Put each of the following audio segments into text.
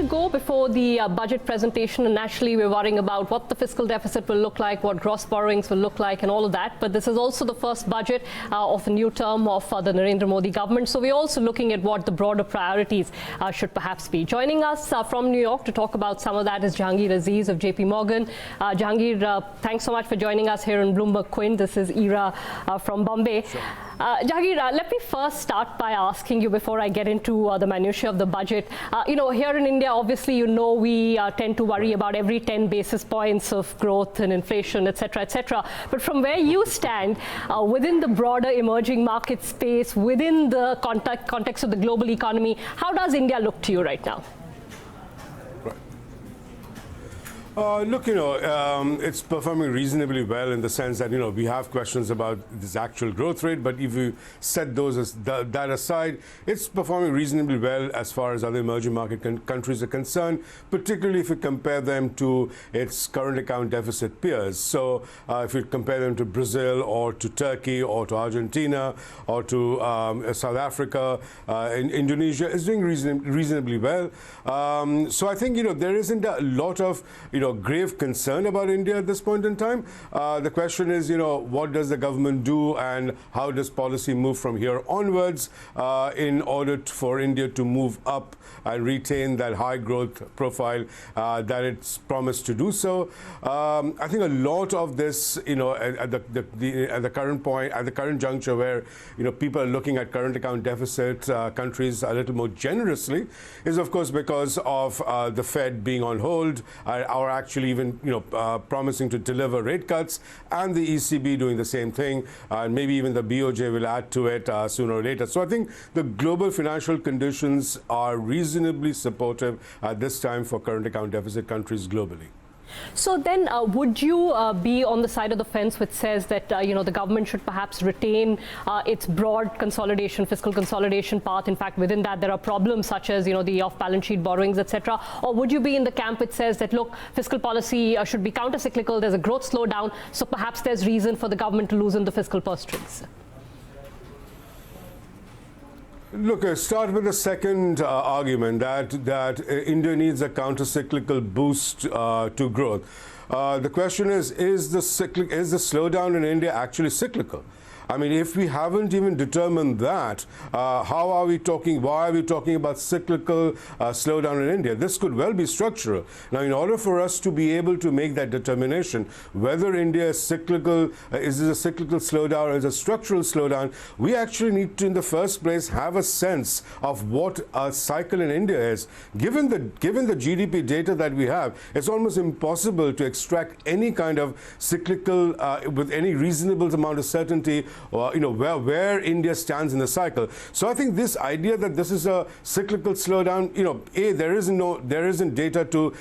go before the budget presentation, and naturally we're worrying about what the fiscal deficit will look like, what gross borrowings will look like, and all of that. But this is also the first budget of a new term of the Narendra Modi government. So we're also looking at what the broader priorities should perhaps be. Joining us from New York to talk about some of that is Jahangir Aziz of JPMorgan. Jahangir, thanks so much for joining us here in Bloomberg Quint. This is Ira from Bombay. Sure. Jahangir, let me first start by asking you, before I get into the minutiae of the budget, here in India, obviously, we tend to worry about every 10 basis points of growth and inflation, et cetera, et cetera. But from where you stand, within the broader emerging market space, within the context of the global economy, how does India look to you right now? Look, it's performing reasonably well in the sense that, we have questions about this actual growth rate, but if you set those that aside, it's performing reasonably well as far as other emerging market countries are concerned, particularly if you compare them to its current account deficit peers. So if you compare them to Brazil or to Turkey or to Argentina or to South Africa, Indonesia is doing reasonably well. So I think, there isn't a lot of, grave concern about India at this point in time. The question is, what does the government do and how does policy move from here onwards in order for India to move up and retain that high growth profile that it's promised to do so. I think a lot of this, at the current point, at the current juncture where, people are looking at current account deficit countries a little more generously is, of course, because of the Fed being on hold, or actually even, promising to deliver rate cuts, and the ECB doing the same thing, and maybe even the BOJ will add to it sooner or later. So I think the global financial conditions are reasonably supportive at this time for current account deficit countries globally. So then would you be on the side of the fence which says that, the government should perhaps retain its broad consolidation, fiscal consolidation path? In fact, within that, there are problems such as, the off-balance sheet borrowings, etc. Or would you be in the camp which says that, look, fiscal policy should be counter-cyclical, there's a growth slowdown, so perhaps there's reason for the government to loosen the fiscal purse strings? Look, start with the second argument that India needs a counter-cyclical boost to growth. The question is the slowdown in India actually cyclical? I mean, if we haven't even determined that, how are we talking? Why are we talking about cyclical slowdown in India? This could well be structural. Now, in order for us to be able to make that determination, whether India is cyclical, is it a cyclical slowdown or is it a structural slowdown, we actually need to, in the first place, have a sense of what a cycle in India is. Given the GDP data that we have, it's almost impossible to extract any kind of cyclical with any reasonable amount of certainty, or where India stands in the cycle. So I think this idea that this is a cyclical slowdown, there isn't data to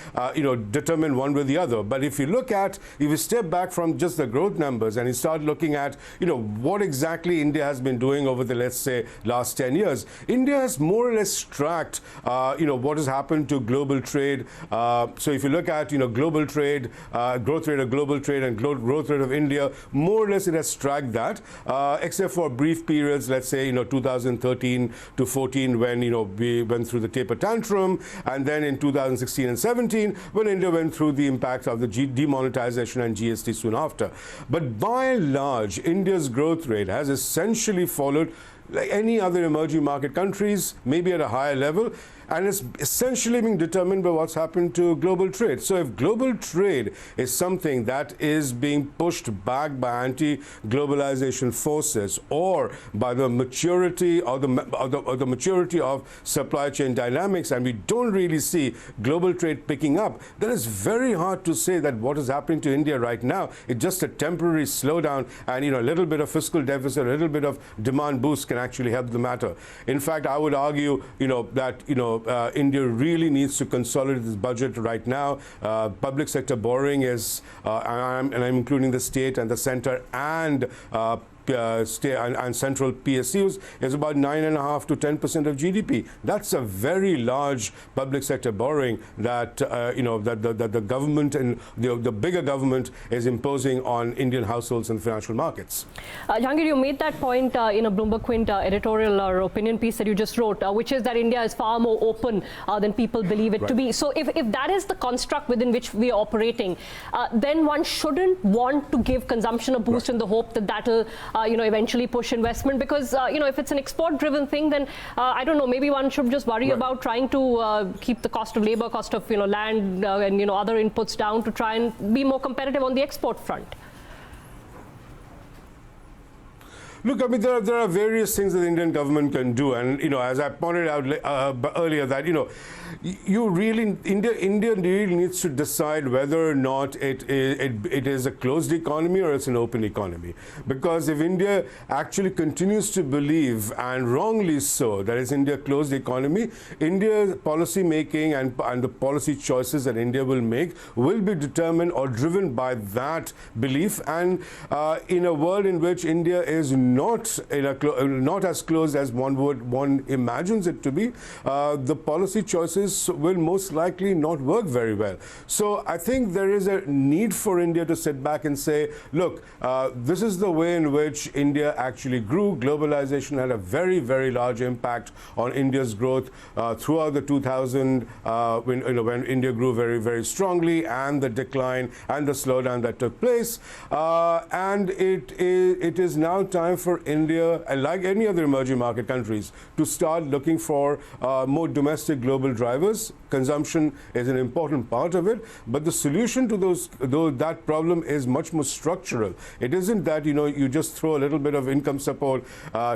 determine one way or the other. But if you step back from just the growth numbers and you start looking at what exactly India has been doing over the, let's say, last 10 years, India has more or less tracked what has happened to global trade. So if you look at global trade, growth rate of global trade and growth rate of India, more or less it has tracked that. Except for brief periods, let's say 2013 to 14, when we went through the taper tantrum, and then in 2016 and 17 when India went through the impact of the demonetization and GST soon after. But by and large, India's growth rate has essentially followed like any other emerging market countries, maybe at a higher level, and it's essentially being determined by what's happened to global trade. So if global trade is something that is being pushed back by anti-globalization forces or by the maturity or the maturity of supply chain dynamics, and we don't really see global trade picking up, then it's very hard to say that what is happening to India right now is just a temporary slowdown, and a little bit of fiscal deficit, a little bit of demand boost can actually help the matter. In fact, I would argue that India really needs to consolidate this budget right now. Public sector borrowing is, and I'm including the state and the center and and central PSUs is about 9.5 to 10% of GDP. That's a very large public sector borrowing that that the government and the bigger government is imposing on Indian households and financial markets. Jahangir, you made that point in a Bloomberg Quint editorial or opinion piece that you just wrote, which is that India is far more open than people believe it to be. So if that is the construct within which we are operating, then one shouldn't want to give consumption a boost in the hope that that'll eventually push investment, because if it's an export driven thing, then I don't know, maybe one should just worry about trying to keep the cost of labor, cost of land and other inputs down to try and be more competitive on the export front. Look, I mean, there are various things that the Indian government can do, and as I pointed out earlier, that India really needs to decide whether or not it is a closed economy or it's an open economy. Because if India actually continues to believe, and wrongly so, that it's India closed economy, India's policy making and the policy choices that India will make will be determined or driven by that belief. And in a world in which India is not as closed as one imagines it to be, the policy choices will most likely not work very well. So I think there is a need for India to sit back and say, look, this is the way in which India actually grew. Globalization had a very, very large impact on India's growth throughout the 2000s when India grew very, very strongly, and the decline and the slowdown that took place. And it is now time for India, like any other emerging market countries, to start looking for more domestic global drivers. Consumption is an important part of it, but the solution to that problem is much more structural. It isn't that you just throw a little bit of income support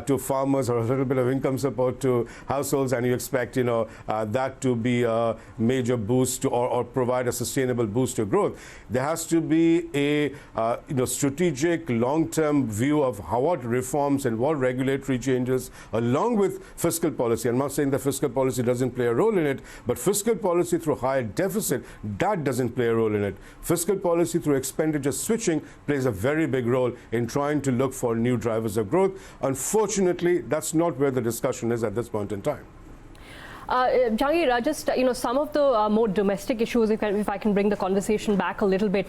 to farmers or a little bit of income support to households and you expect that to be a major boost or provide a sustainable boost to growth. There has to be a strategic long-term view of what reforms and what regulatory changes, along with fiscal policy. I'm not saying that fiscal policy doesn't play a role in it, but fiscal policy through higher deficit, that doesn't play a role in it. Fiscal policy through expenditure switching plays a very big role in trying to look for new drivers of growth. Unfortunately, that's not where the discussion is at this point in time. Jahangir, just some of the more domestic issues, if I can bring the conversation back a little bit,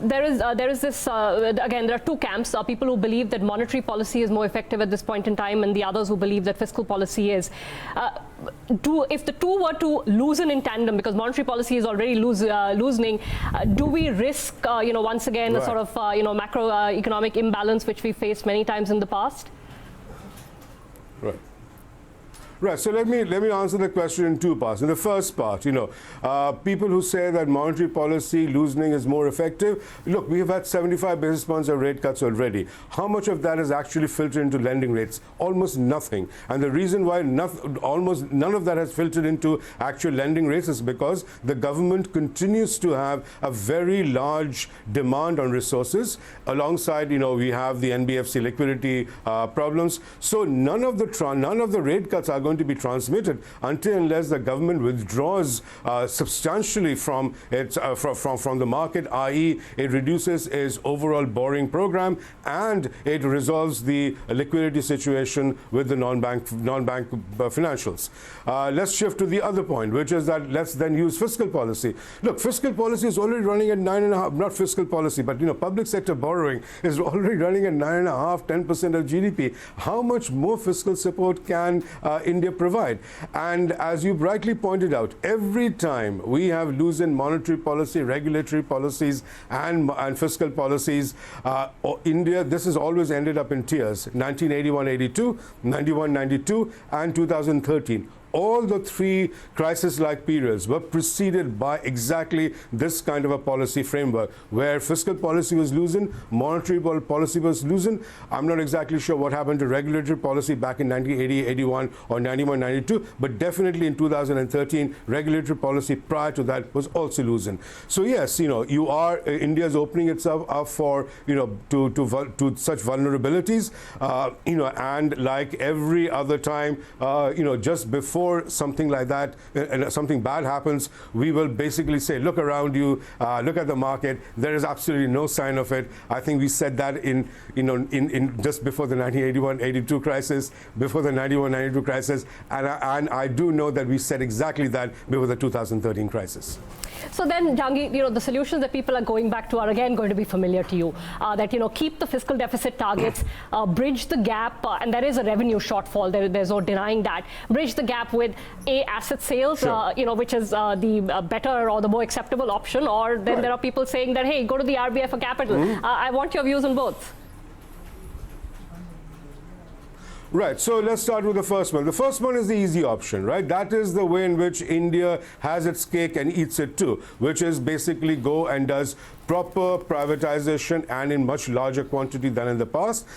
there is this again, there are two camps: people who believe that monetary policy is more effective at this point in time, and the others who believe that fiscal policy is. If the two were to loosen in tandem, because monetary policy is already loosening, do we risk once again a sort of macroeconomic imbalance which we faced many times in the past? Right. Right. So let me answer the question in two parts. In the first part, people who say that monetary policy loosening is more effective. Look, we have had 75 basis points of rate cuts already. How much of that is actually filtered into lending rates? Almost nothing. And the reason why almost none of that has filtered into actual lending rates is because the government continues to have a very large demand on resources. Alongside, we have the NBFC liquidity problems. So none of the rate cuts are going to be transmitted until unless the government withdraws substantially from the market, i.e. it reduces its overall borrowing program and it resolves the liquidity situation with the non-bank financials. Let's shift to the other point, which is that let's then use fiscal policy. Look, fiscal policy is already running at 9.5%, not fiscal policy, but public sector borrowing is already running at 9.5%, 10% of GDP. How much more fiscal support can India provide? And as you rightly pointed out, every time we have loosened monetary policy, regulatory policies, and fiscal policies, India, this has always ended up in tears. 1981-82, 91-92, and 2013. All the three crisis-like periods were preceded by exactly this kind of a policy framework, where fiscal policy was loosened, monetary policy was loosened. I'm not exactly sure what happened to regulatory policy back in 1980, 81, or 91, 92, but definitely in 2013, regulatory policy prior to that was also loosened. So yes, India is opening itself up for to such vulnerabilities, and like every other time, just before before something like that, something bad happens, we will basically say, look around you, look at the market. There is absolutely no sign of it. I think we said that in just before the 1981-82 crisis, before the 91-92 crisis, and I do know that we said exactly that before the 2013 crisis. So then, Jahangir, the solutions that people are going back to are again going to be familiar to you. That, keep the fiscal deficit targets, bridge the gap, and there is a revenue shortfall. There's no denying that. Bridge the gap with asset sales, sure. Which is the better or the more acceptable option. Or then right. There are people saying that, hey, go to the RBI for capital. I want your views on both. Right, so let's start with the first one. The first one is the easy option, right? That is the way in which India has its cake and eats it too, which is basically go and does proper privatization and in much larger quantity than in the past.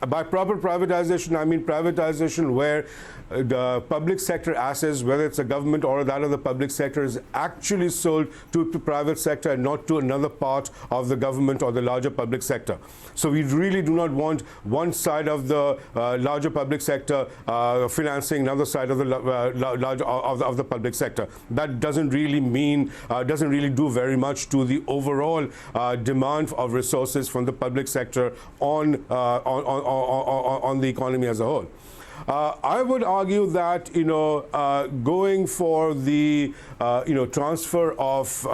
By proper privatization, I mean privatization where the public sector assets, whether it's a government or that of the public sector, is actually sold to the private sector and not to another part of the government or the larger public sector. So we really do not want one side of the larger public sector financing another side of the of the public sector. That doesn't really mean, doesn't really do very much to the overall demand of resources from the public sector on the economy as a whole. I would argue that going for the transfer of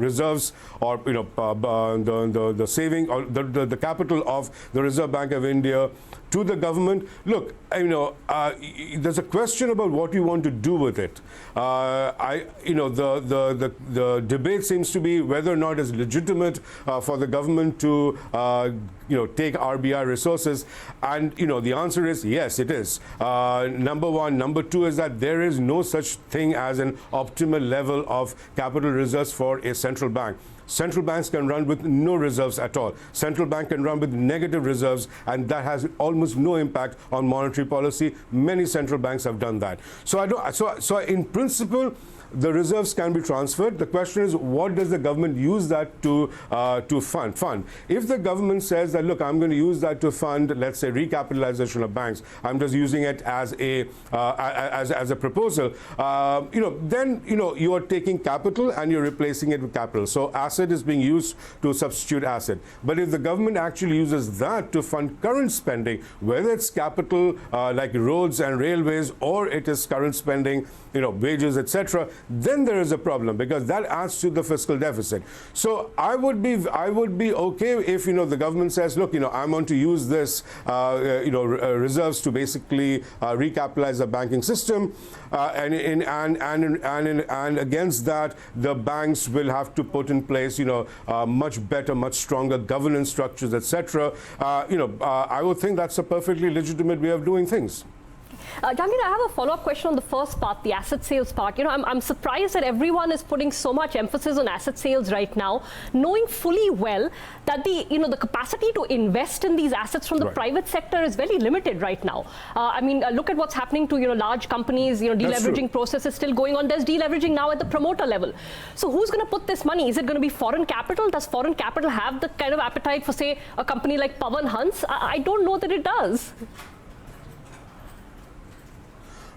reserves or the saving or the capital of the Reserve Bank of India to the government. Look, there's a question about what you want to do with it. The debate seems to be whether or not it's legitimate for the government to take RBI resources, and the answer is yes, it is. Number one. Number two is that there is no such thing as an optimal level of capital reserves for a central bank. Central banks can run with no reserves at all. Central bank can run with negative reserves, and that has almost no impact on monetary policy. Many central banks have done that. So in principle, the reserves can be transferred. The question is, what does the government use that to fund? If the government says that, look, I'm going to use that to fund, let's say, recapitalization of banks, I'm just using it as a proposal, then you are taking capital and you're replacing it with capital. So asset is being used to substitute asset. But if the government actually uses that to fund current spending, whether it's capital like roads and railways, or it is current spending, wages, etc., then there is a problem, because that adds to the fiscal deficit. So I would be okay if the government says, look, I'm going to use this reserves to basically recapitalize the banking system, and against that the banks will have to put in place much better, much stronger governance structures, etc. I would think that's a perfectly legitimate way of doing things. Jahangir, I have a follow-up question on the first part, the asset sales part. I'm surprised that everyone is putting so much emphasis on asset sales right now, knowing fully well that the capacity to invest in these assets from the private sector is very limited right now. Look at what's happening to large companies. Deleveraging process is still going on. There's deleveraging now at the promoter level. So who's going to put this money? Is it going to be foreign capital? Does foreign capital have the kind of appetite for, say, a company like Pawan Hans? I don't know that it does.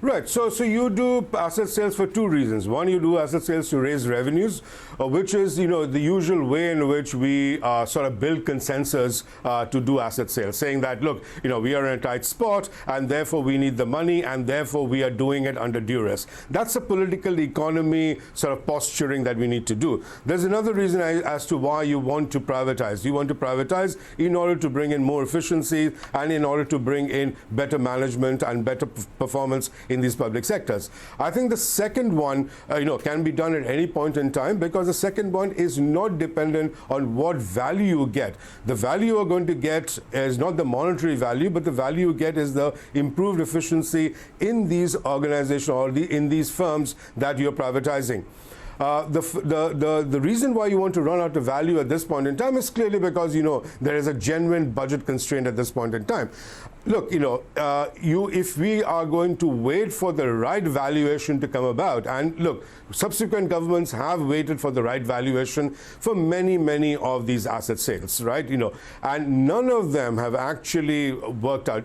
Right. So you do asset sales for two reasons. One, you do asset sales to raise revenues, which is the usual way in which we sort of build consensus to do asset sales, saying that, look, we are in a tight spot and therefore we need the money and therefore we are doing it under duress. That's a political economy sort of posturing that we need to do. There's another reason as to why you want to privatize. You want to privatize in order to bring in more efficiency and in order to bring in better management and better performance in these public sectors. I think the second one, can be done at any point in time, because the second one is not dependent on what value you get. The value you're going to get is not the monetary value, but the value you get is the improved efficiency in these organizations or in these firms that you're privatizing. The reason why you want to run out of value at this point in time is clearly because, there is a genuine budget constraint at this point in time. Look, if we are going to wait for the right valuation to come about, and look, subsequent governments have waited for the right valuation for many, many of these asset sales, right? And none of them have actually worked out,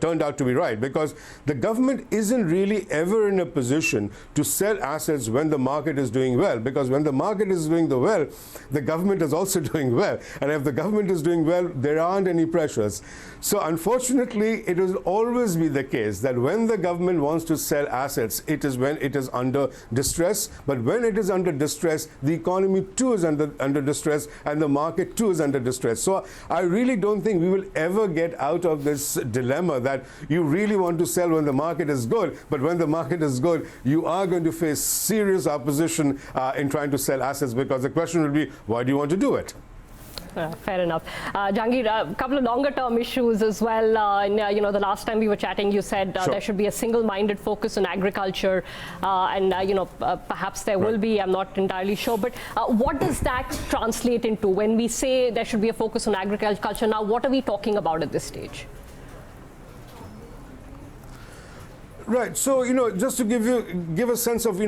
turned out to be right, because the government isn't really ever in a position to sell assets when the market is doing well, because when the market is doing well, the government is also doing well. And if the government is doing well, there aren't any pressures. So unfortunately, it will always be the case that when the government wants to sell assets, it is when it is under distress. But when it is under distress, the economy too is under distress, and the market too is under distress. So I really don't think we will ever get out of this dilemma that you really want to sell when the market is good, but when the market is good, you are going to face serious opposition in trying to sell assets, because the question will be, why do you want to do it? Fair enough. Jahangir, a couple of longer-term issues as well. The last time we were chatting, you said Sure. there should be a single-minded focus on agriculture, and perhaps there will be. I'm not entirely sure. But what does that translate into when we say there should be a focus on agriculture? Now, what are we talking about at this stage? Right. So, just to give a sense of,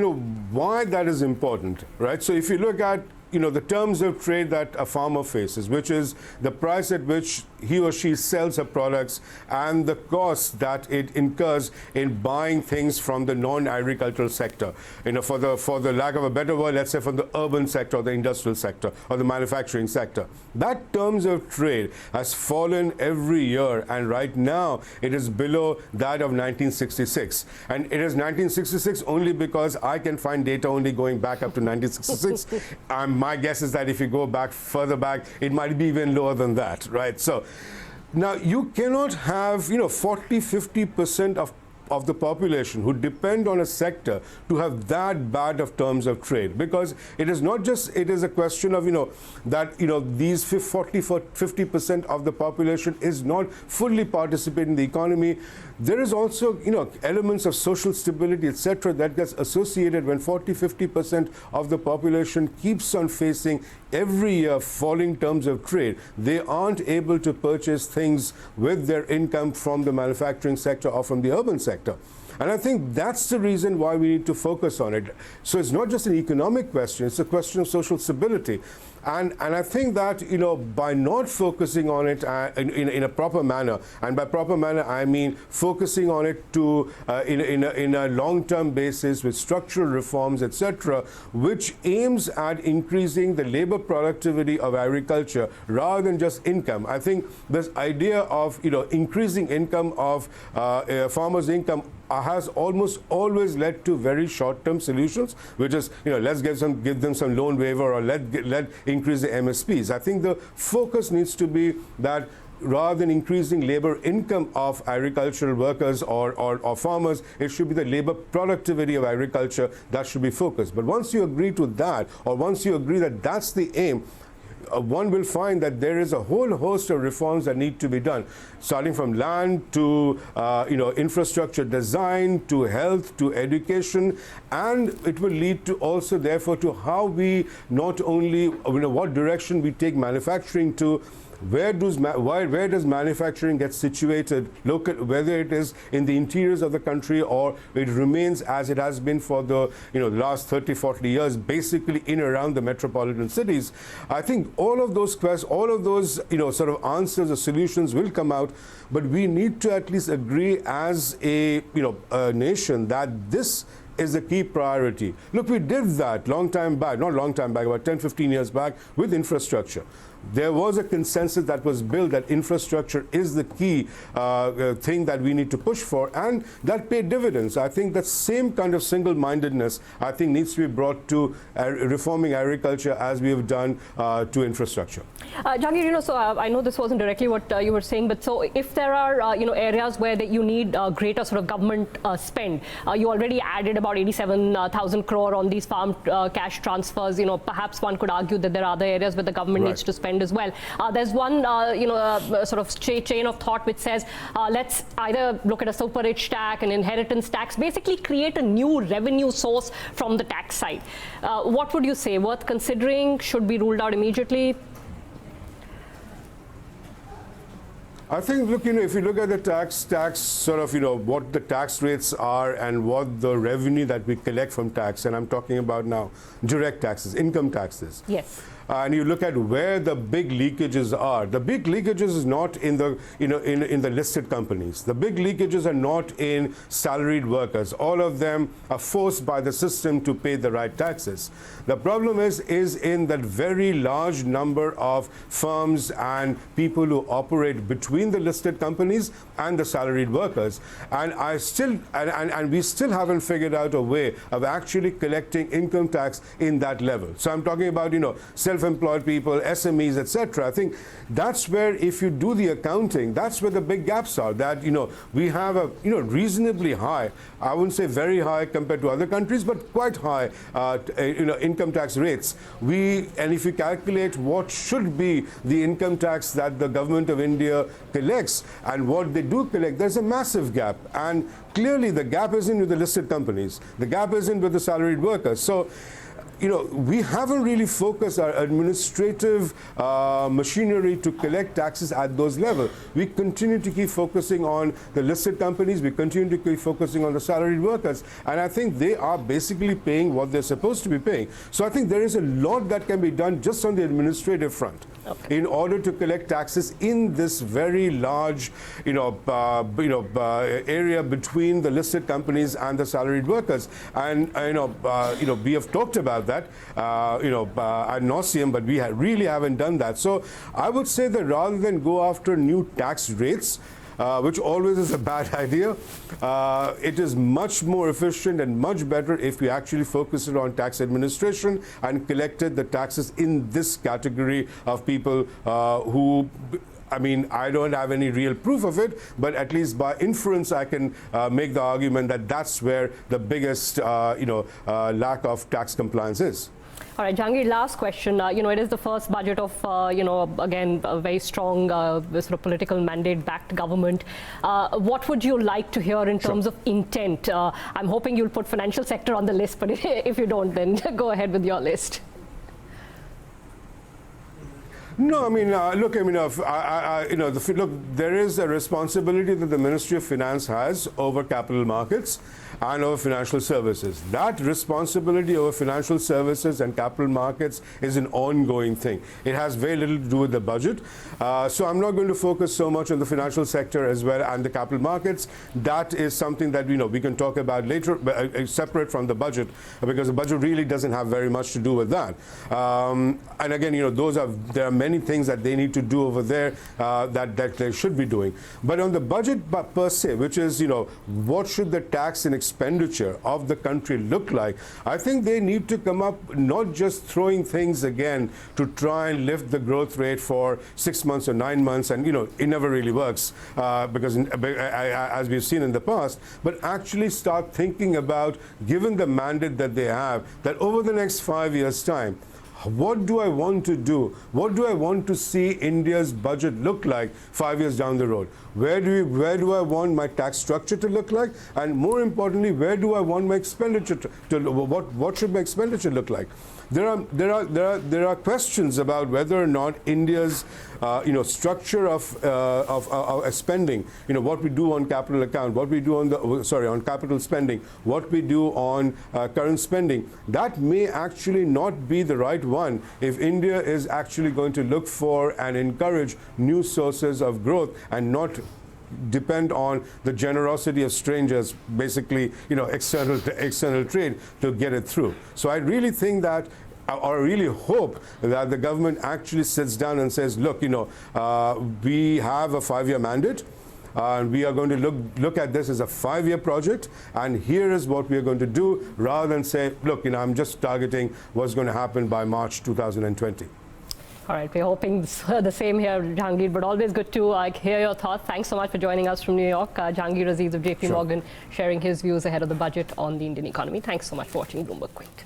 why that is important, right? So if you look at the terms of trade that a farmer faces, which is the price at which he or she sells her products and the cost that it incurs in buying things from the non-agricultural sector. For the lack of a better word, let's say from the urban sector or the industrial sector or the manufacturing sector. That terms of trade has fallen every year, and right now it is below that of 1966. And it is 1966 only because I can find data only going back up to 1966. My guess is that if you go further back, it might be even lower than that, right? So now you cannot have, 40–50% of the population who depend on a sector to have that bad of terms of trade, because it is not just, it is a question of, these 40–50% of the population is not fully participating in the economy. There is also, elements of social stability, etc., that gets associated when 40–50% of the population keeps on facing every year falling terms of trade. They aren't able to purchase things with their income from the manufacturing sector or from the urban sector. And I think that's the reason why we need to focus on it. So it's not just an economic question, it's a question of social stability. And I think that, by not focusing on it in a proper manner, and by proper manner I mean focusing on it in a long-term basis with structural reforms, etc., which aims at increasing the labor productivity of agriculture rather than just income. I think this idea of, increasing income of farmers' income has almost always led to very short-term solutions, which is, let's give them some loan waiver, or let increase the MSPs. I think the focus needs to be that rather than increasing labor income of agricultural workers or farmers, it should be the labor productivity of agriculture that should be focused. But once you agree to that, or once you agree that that's the aim, one will find that there is a whole host of reforms that need to be done, starting from land to infrastructure design, to health, to education, and it will lead to also, therefore, to how we not only, what direction we take manufacturing to. Where does manufacturing get situated, whether it is in the interiors of the country or it remains as it has been for the last 30–40 years, basically in around the metropolitan cities. I think all of those sort of answers or solutions will come out, but we need to at least agree as a nation that this is a key priority. Look, we did that about 10–15 years back with infrastructure. There was a consensus that was built that infrastructure is the key thing that we need to push for, and that paid dividends. I think that same kind of single-mindedness, I think, needs to be brought to reforming agriculture as we have done to infrastructure. Jahangir, so I know this wasn't directly what you were saying, but so if there are areas where you need greater sort of government spend, you already added about 87,000 crore on these farm cash transfers. Perhaps one could argue that there are other areas where the government needs to spend spend as well. There's one, sort of chain of thought which says, let's either look at a super rich tax, an inheritance tax, basically create a new revenue source from the tax side. What would you say? Worth considering? Should be ruled out immediately? I think, look, if you look at the tax sort of, what the tax rates are and what the revenue that we collect from tax, and I'm talking about now direct taxes, income taxes. Yes. And you look at where the big leakages are. The big leakages is not in the, in the listed companies. The big leakages are not in salaried workers. All of them are forced by the system to pay the right taxes. The problem is in that very large number of firms and people who operate between the listed companies and the salaried workers. And we still haven't figured out a way of actually collecting income tax in that level. So I'm talking about, self-employed people, SMEs, etc. I think that's where, if you do the accounting, that's where the big gaps are. That we have a reasonably high, I wouldn't say very high compared to other countries, but quite high income tax rates. And if you calculate what should be the income tax that the government of India collects and what they do collect, there's a massive gap. And clearly the gap isn't with the listed companies. The gap isn't with the salaried workers. So we haven't really focused our administrative machinery to collect taxes at those levels. We continue to keep focusing on the listed companies. We continue to keep focusing on the salaried workers. And I think they are basically paying what they're supposed to be paying. So I think there is a lot that can be done just on the administrative front. Okay. In order to collect taxes in this very large, area between the listed companies and the salaried workers, and we have talked about that, ad nauseum, but we really haven't done that. So I would say that rather than go after new tax rates, which always is a bad idea, it is much more efficient and much better if we actually focus it on tax administration and collected the taxes in this category of people who, I don't have any real proof of it, but at least by inference, I can make the argument that that's where the biggest, lack of tax compliance is. All right, Jahangir, last question. It is the first budget of, again, a very strong sort of political mandate-backed government. What would you like to hear in terms of intent? I'm hoping you'll put financial sector on the list, but if you don't, then go ahead with your list. No, look, there is a responsibility that the Ministry of Finance has over capital markets and over financial services. That responsibility over financial services and capital markets is an ongoing thing. It has very little to do with the budget. So I'm not going to focus so much on the financial sector as well and the capital markets. That is something that we can talk about later, separate from the budget, because the budget really doesn't have very much to do with that. And again, there are many things that they need to do over there that they should be doing. But on the budget per se, which is, what should the tax and expenditure of the country look like, I think they need to come up not just throwing things again to try and lift the growth rate for 6 months or 9 months, and it never really works because as we've seen in the past, but actually start thinking about, given the mandate that they have, that over the next 5 years' time, what do I want to do? What do I want to see India's budget look like 5 years down the road? Where do I want my tax structure to look like? And more importantly, where do I want my expenditure what should my expenditure look like? There are questions about whether or not India's structure of spending, what we do on capital account, what we do on on capital spending, what we do on current spending, that may actually not be the right one if India is actually going to look for and encourage new sources of growth and not depend on the generosity of strangers, basically, external trade to get it through. So I really think that, or I really hope that the government actually sits down and says, look, we have a 5-year mandate. And we are going to look at this as a 5-year project, and here is what we are going to do, rather than say, look, I'm just targeting what's going to happen by March 2020. All right, we're hoping the same here, Jahangir, but always good to hear your thoughts. Thanks so much for joining us from New York. Jahangir Aziz of JPMorgan sharing his views ahead of the budget on the Indian economy. Thanks so much for watching Bloomberg Quint.